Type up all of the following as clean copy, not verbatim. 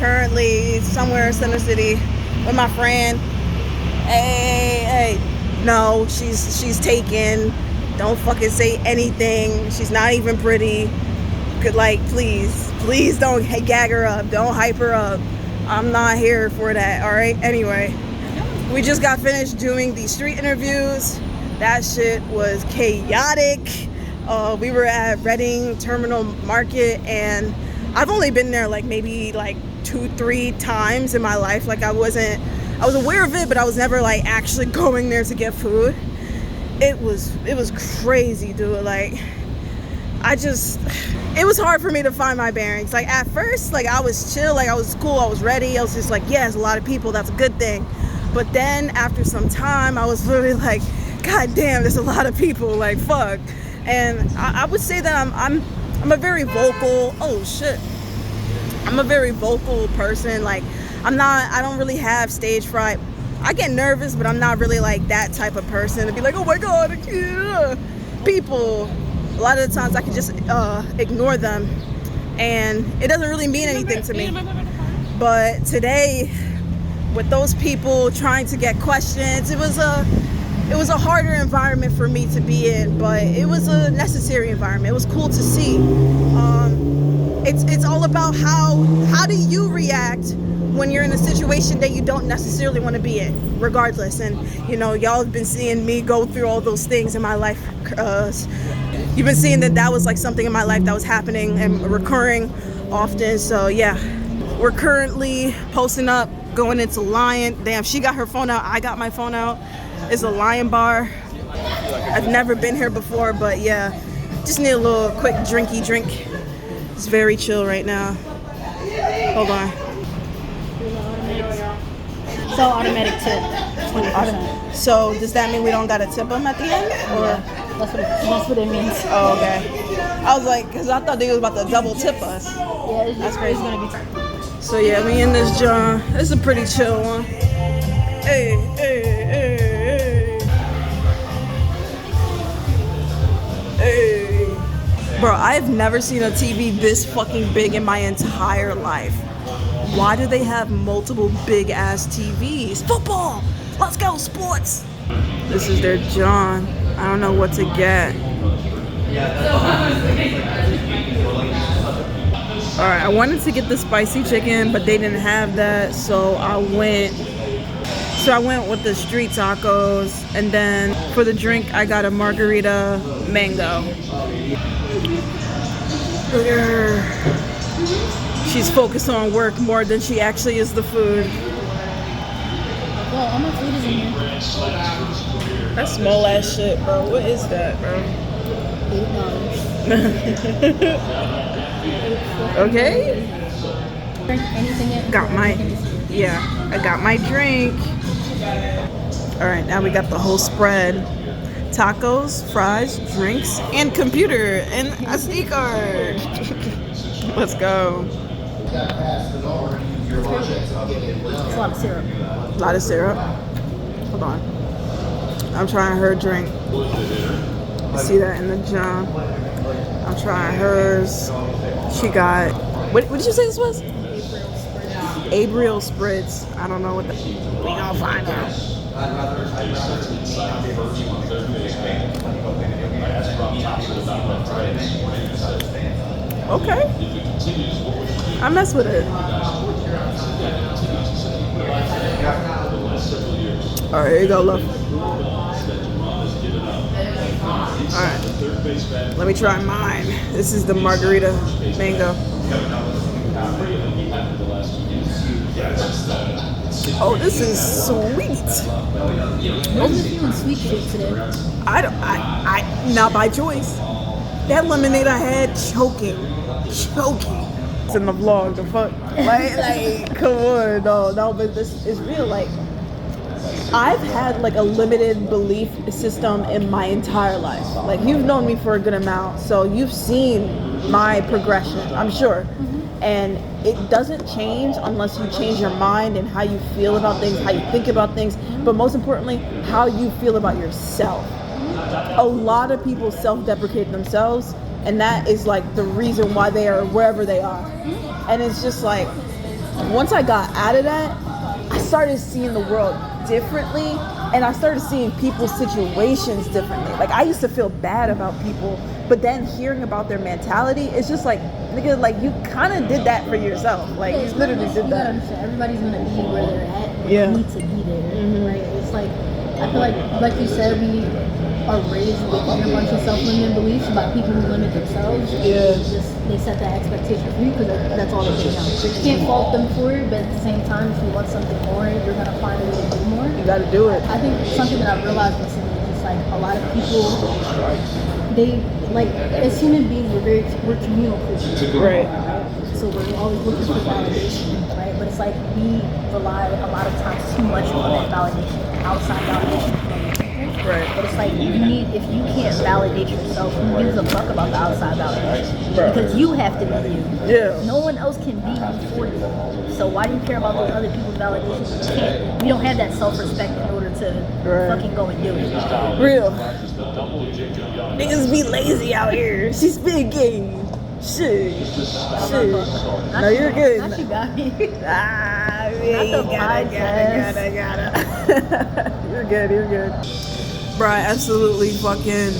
currently somewhere in Center City with my friend. Hey, no, she's taken. Don't fucking say anything. She's not even pretty. Could, like, please don't gag her up. Don't hype her up. I'm not here for that. All right. Anyway, we just got finished doing the street interviews. That shit was chaotic. We were at Reading Terminal Market, and I've only been there like maybe like 2-3 times in my life. Like I was aware of it, but I was never like actually going there to get food. It was crazy, dude. Like it was hard for me to find my bearings. Like at first, like I was chill, like I was cool, I was ready. I was just like, yeah, there's a lot of people, that's a good thing. But then after some time, I was literally like, God damn, there's a lot of people, like fuck. And I would say that I'm a very vocal, I'm a very vocal person. Like I don't really have stage fright. I get nervous, but I'm not really like that type of person to be like, oh my God, I can't. People, a lot of the times I can just ignore them, and it doesn't really mean anything to me. But today, with those people trying to get questions, it was a harder environment for me to be in, but it was a necessary environment. It was cool to see. It's all about how do you react when you're in a situation that you don't necessarily want to be in, regardless. And you know, y'all have been seeing me go through all those things in my life. You've been seeing that was like something in my life that was happening and recurring often. So yeah, we're currently posting up, going into Lion. Damn, she got her phone out, I got my phone out. It's a Lion bar. I've never been here before, but yeah, just need a little quick drink. It's very chill right now. Hold on. So automatic tip, 20%. So does that mean we don't gotta tip them at the end, or? That's what it means. Oh, okay. I was like, cause I thought they was about to double tip us. Yeah, that's crazy. It's gonna be. So yeah, we in this John. It's a pretty chill one. Hey. Bro, I've never seen a TV this fucking big in my entire life. Why do they have multiple big ass TVs? Football! Let's go, sports! This is their John. I don't know what to get. Alright, I wanted to get the spicy chicken, but they didn't have that, so I went with the street tacos, and then for the drink I got a margarita mango. Look at her. She's focused on work more than she actually is the food. Well, all my food is in here. That's small ass shit, bro. What is that, bro? $8. Okay. Anything Got I got my drink. All right, now we got the whole spread. Tacos, fries, drinks, and computer, and a SD card. Let's go. It's a lot of syrup. A lot of syrup. Hold on. I'm trying her drink. See that in the John. I'm trying hers. She got, what did you say this was? Abriel Spritz. I don't know what the, we gonna find out. Okay. I mess with it. Alright, here you go, love. Alright. Let me try mine. This is the margarita mango. Oh, this is sweet. I'm feeling sweet shit today. I not by choice. That lemonade I had, choking. It's in the vlog, the fuck. Like, come on, no, but this is real. Like, I've had like a limited belief system in my entire life. Like, you've known me for a good amount, so you've seen my progression, I'm sure. And it doesn't change unless you change your mind and how you feel about things, how you think about things, but most importantly, how you feel about yourself. A lot of people self-deprecate themselves, and that is like the reason why they are wherever they are. And it's just like, once I got out of that, I started seeing the world differently, and I started seeing people's situations differently. Like, I used to feel bad about people, but then hearing about their mentality, it's just like, nigga, like, you kind of did that for yourself. Like, you literally did You gotta that. understand, everybody's gonna be where they're at. When Yeah. They need to be there, right? It's like, I feel like you said, we are raised within a bunch of self-limiting beliefs about people who limit themselves. Yeah. They set that expectation for you because that's all that they know. You can't fault them for it, but at the same time, if you want something more, you're gonna find a way to do more. You gotta do it. I think something that I've realized recently is just like a lot of people, they like, as human beings, we're communal creatures. Right. So we're always looking for validation, right? But it's like we rely a lot of times too much on that validation, outside validation. Right. But it's like if you can't validate yourself, who gives a fuck about the outside validation? Right. Because you have to be you. Yeah. No one else can be you for you. So why do you care about those other people's validations? You can't. You don't have that self-respect in order to fucking go and do it. Real. Niggas be lazy out here. She's big game. Shit. No, you're good. Not you got me. Ah, Not yeah, the gotta. You're good. Bro, I absolutely fucking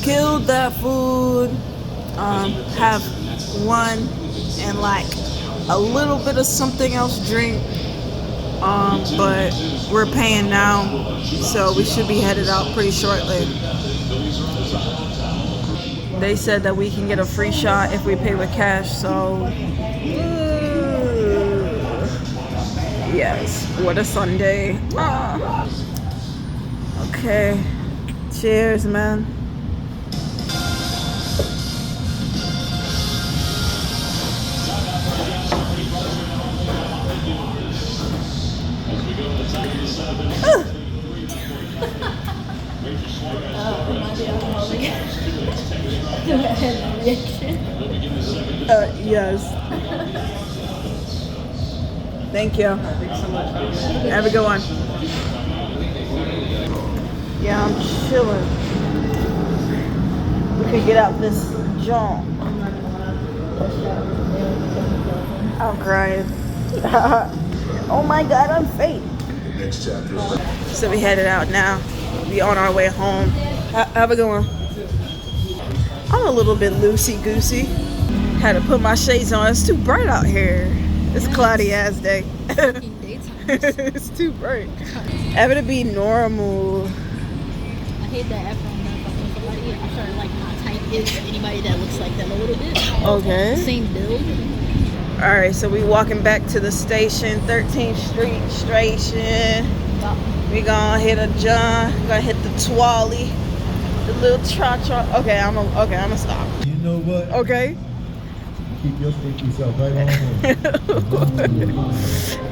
killed that food. Have one and like a little bit of something else drink. But we're paying now, so we should be headed out pretty shortly. They said that we can get a free shot if we pay with cash, so yes, what a Sunday. Okay, cheers, man. Yes. Thank you. Have a good one. Yeah, I'm chilling. We could get out this junk. I'm crying. Oh my God, I'm fake. Next chapter. So we headed out now. We on our way home. Have a good one. I'm a little bit loosey-goosey. Had to put my shades on. It's too bright out here. It's a cloudy ass day. It's too bright. Ever to be normal. I hate that after I'm done fucking with somebody, I started like my type is anybody that looks like them a little bit. Okay. Same build. Alright, so we walking back to the station, 13th Street station. We gonna hit a John, gonna hit the Twally, the little tra-tra. Okay, I'm gonna stop. You know what? Okay. Keep your stinky self right on home.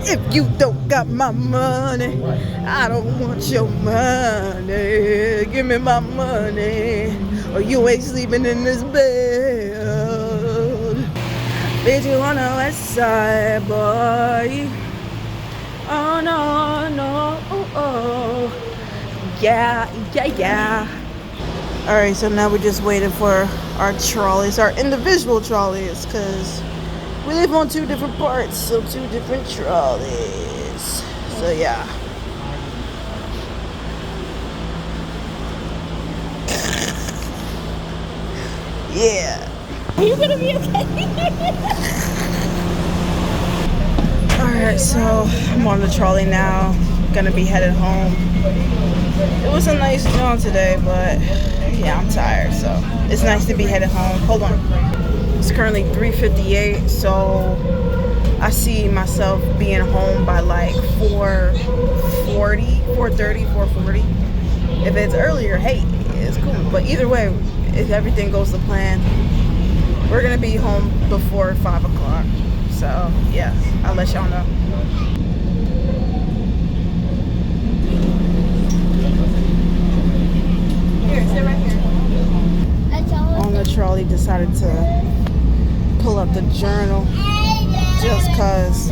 If you don't got my money, I don't want your money. Give me my money, or you ain't sleeping in this bed. Bitch, you on the west side, boy. Oh no, oh. Yeah. Alright, so now we're just waiting for our trolleys, our individual trolleys, because we live on two different parts, so two different trolleys. So yeah. Yeah. Are you gonna be okay? Alright, so I'm on the trolley now. Gonna be headed home. It was a nice jaunt today, but yeah, I'm tired, so it's nice to be headed home. Hold on. It's currently 3:58, so I see myself being home by like 4:40, 4:30, 4:40. If it's earlier, hey, it's cool. But either way, if everything goes to plan, we're gonna be home before 5 o'clock. So yeah, I'll let y'all know. Here, sit right here. On the trolley, decided to pull up the journal just cause.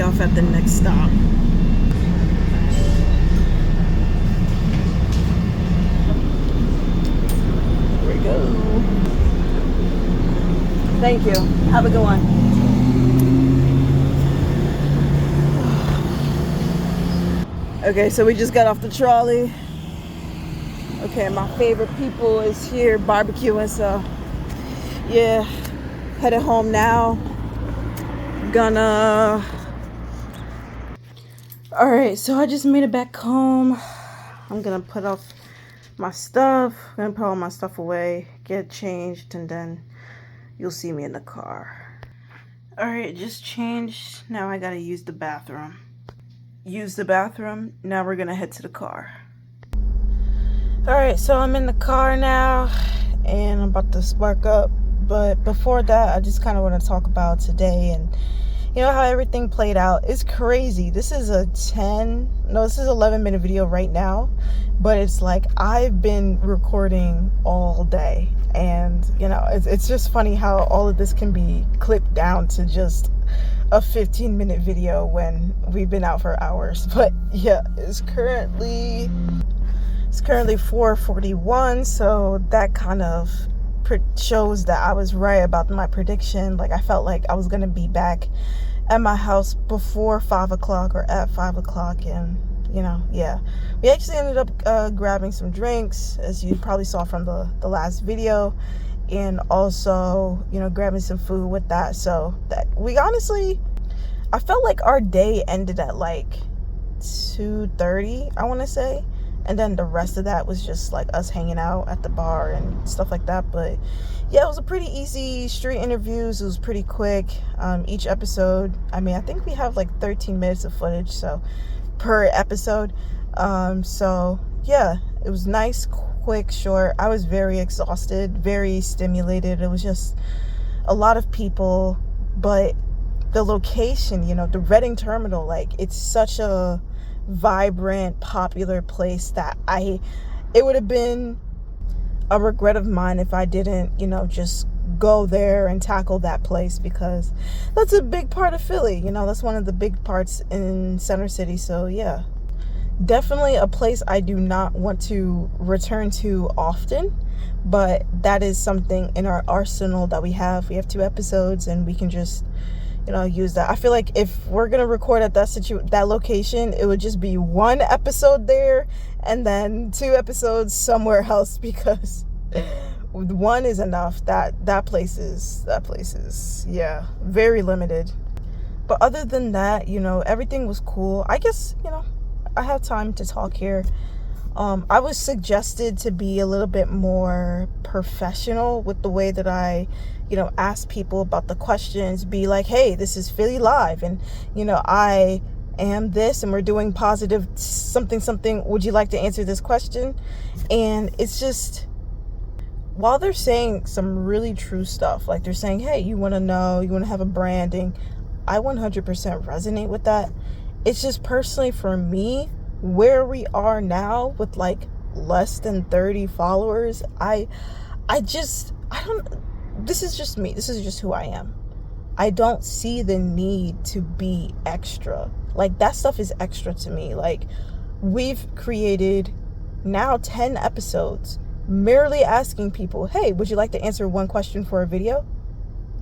off at the next stop. Here we go. Thank you. Have a good one. Okay, so we just got off the trolley. Okay, my favorite people is here barbecuing, so yeah, headed home now. Alright, so I just made it back home. I'm gonna put off my stuff. I'm gonna put all my stuff away, get changed, and then you'll see me in the car. Alright, just changed. Now I gotta use the bathroom. Use the bathroom. Now we're gonna head to the car. Alright, so I'm in the car now and I'm about to spark up. But before that, I just kind of want to talk about today and you know how everything played out. It's crazy. This is a 11-minute video right now, but it's like I've been recording all day, and you know, it's just funny how all of this can be clipped down to just a 15-minute video when we've been out for hours. But yeah, it's currently 4:41, so that kind of shows that I was right about my prediction. Like, I felt like I was gonna be back at my house before 5 o'clock or at 5 o'clock, and you know, yeah, we actually ended up grabbing some drinks, as you probably saw from the last video, and also, you know, grabbing some food with that. So that we honestly, I felt like our day ended at like 2:30, I want to say. And then the rest of that was just like us hanging out at the bar and stuff like that. But yeah, it was a pretty easy street interviews. It was pretty quick. Each episode, I mean, I think we have like 13 minutes of footage, so per episode. So yeah, it was nice, quick, short. I was very exhausted, very stimulated. It was just a lot of people, but the location, you know, the Reading Terminal, like, it's such a vibrant, popular place that it would have been a regret of mine if I didn't, you know, just go there and tackle that place, because that's a big part of Philly. You know, that's one of the big parts in Center City. So yeah, definitely a place I do not want to return to often, but that is something in our arsenal that we have. We have 2 episodes and we can just, you know, use that. I feel like if we're gonna record at that location, it would just be 1 episode there and then 2 episodes somewhere else, because 1 is enough. That place is yeah, very limited. But other than that, you know, everything was cool. I guess, you know, I have time to talk here. I was suggested to be a little bit more professional with the way that I, you know, ask people about the questions. Be like, hey, this is Philly Live, and you know, I am this, and we're doing positive something. Would you like to answer this question? And it's just, while they're saying some really true stuff, like they're saying, hey, you want to have a branding, I 100% resonate with that. It's just personally for me, where we are now with like less than 30 followers, I don't, this is just me. This is just who I am. I don't see the need to be extra. Like, that stuff is extra to me. Like, we've created now 10 episodes merely asking people, hey, would you like to answer 1 question for a video?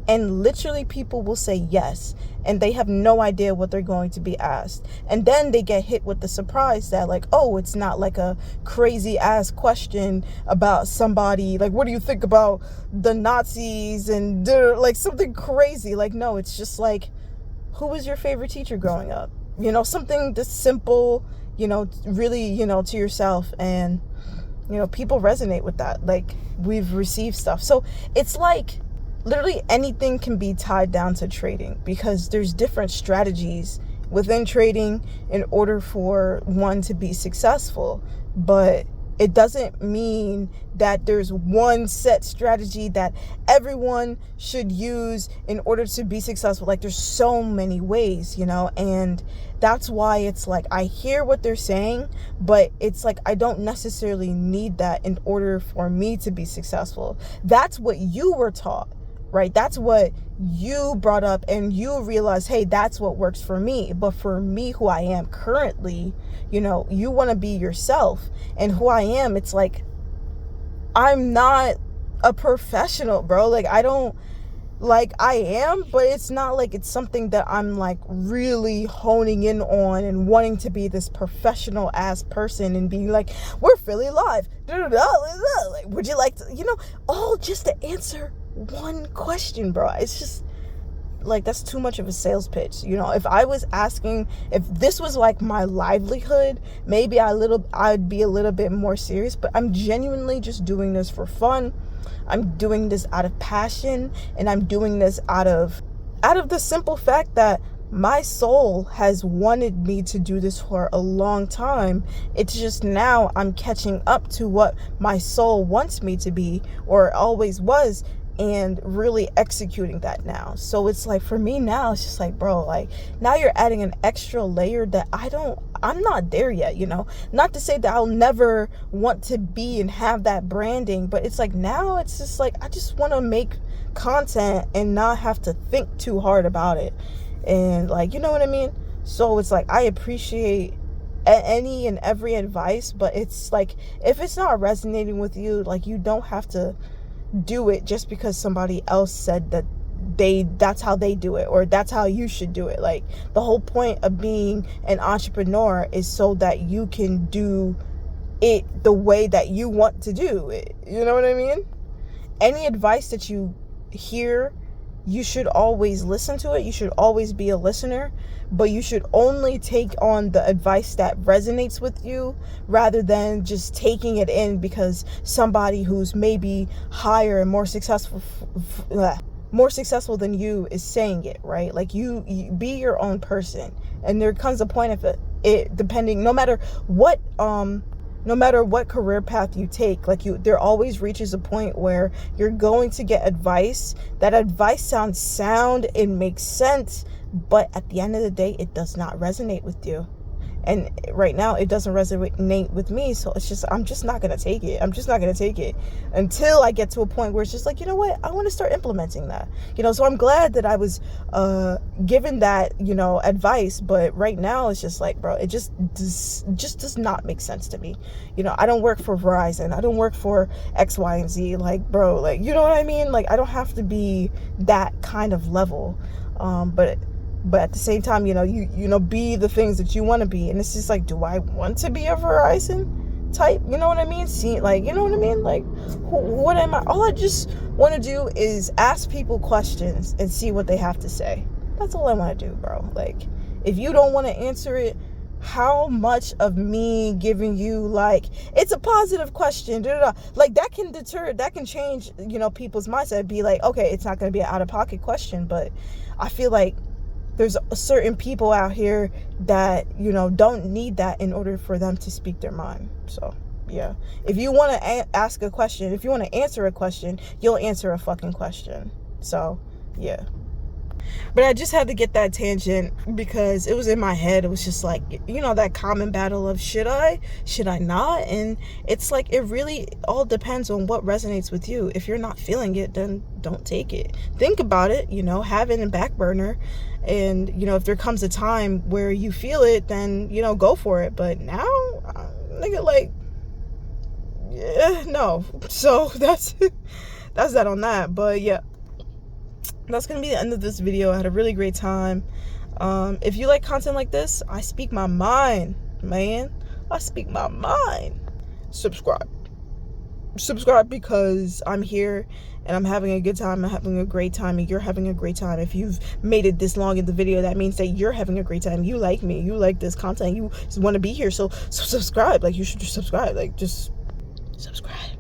And literally people will say yes, and they have no idea what they're going to be asked. And then they get hit with the surprise that, like, oh, it's not like a crazy ass question about somebody, like, what do you think about the Nazis, and like something crazy. Like, no, it's just like, who was your favorite teacher growing up? You know, something this simple, you know, really, you know, to yourself. And, you know, people resonate with that. Like, we've received stuff. So it's like, literally anything can be tied down to trading, because there's different strategies within trading in order for one to be successful. But it doesn't mean that there's one set strategy that everyone should use in order to be successful. Like, there's so many ways, you know, and that's why it's like, I hear what they're saying, but it's like, I don't necessarily need that in order for me to be successful. That's what you were taught. right? That's what you brought up, and you realize, hey, that's what works for me. But for me, who I am currently, you know, you want to be yourself. And who I am, it's like, I'm not a professional, bro. Like, I don't, like, I am, but it's not like it's something that I'm like really honing in on and wanting to be this professional ass person and being like, we're Philly Live. Like, would you like to, you know, all just to answer one question, bro. It's just like, that's too much of a sales pitch. You know, if I was asking, if this was like my livelihood, maybe I'd be a little bit more serious, but I'm genuinely just doing this for fun. I'm doing this out of passion, and I'm doing this out of the simple fact that my soul has wanted me to do this for a long time. It's just now I'm catching up to what my soul wants me to be, or always was, and really executing that now. So it's like, for me now, it's just like, bro, like, now you're adding an extra layer that I'm not there yet, you know. Not to say that I'll never want to be and have that branding, but it's like, now it's just like, I just want to make content and not have to think too hard about it. And like, you know what I mean? So it's like, I appreciate any and every advice, but it's like, if it's not resonating with you, like, you don't have to do it just because somebody else said that that's how they do it, or that's how you should do it. Like, the whole point of being an entrepreneur is so that you can do it the way that you want to do it. You know what I mean? Any advice that you hear, you should always listen to it. You should always be a listener, but you should only take on the advice that resonates with you, rather than just taking it in because somebody who's maybe higher and more successful than you is saying it, right? Like, you be your own person, and there comes a point of it depending, no matter what career path you take, like, there always reaches a point where you're going to get advice. That advice sounds sound and makes sense, but at the end of the day, it does not resonate with you. And right now, it doesn't resonate with me. So it's just, I'm just not going to take it. I'm just not going to take it until I get to a point where it's just like, you know what? I want to start implementing that. You know, so I'm glad that I was given that, you know, advice. But right now, it's just like, bro, it just does not make sense to me. You know, I don't work for Verizon. I don't work for X, Y, and Z. Like, bro, like, you know what I mean? Like, I don't have to be that kind of level. But at the same time, you know, be the things that you want to be. And it's just like, do I want to be a Verizon type? You know what I mean? See, like, you know what I mean? Like, what am I? All I just want to do is ask people questions and see what they have to say. That's all I want to do, bro. Like, if you don't want to answer it, how much of me giving you, like, it's a positive question, like, that can deter, that can change, you know, people's mindset. Be like, okay, it's not going to be an out-of-pocket question, but I feel like there's certain people out here that, you know, don't need that in order for them to speak their mind. So, yeah. If you want to ask a question, if you want to answer a question, you'll answer a fucking question. So, yeah. But I just had to get that tangent because it was in my head. It was just like, you know, that common battle of should I not? And it's like, it really all depends on what resonates with you. If you're not feeling it, then don't take it. Think about it, you know, have it in back burner. And, you know, if there comes a time where you feel it, then, you know, go for it. But now, nigga, like, yeah, no. So that's that on that. But yeah, that's gonna be the end of this video. I had a really great time. If you like content like this, I speak my mind, man. I speak my mind. Subscribe because I'm here and I'm having a good time. I'm having a great time, and you're having a great time. If you've made it this long in the video, that means that you're having a great time. You like me, you like this content, you just want to be here. So subscribe. Like, you should just subscribe. Like, just subscribe.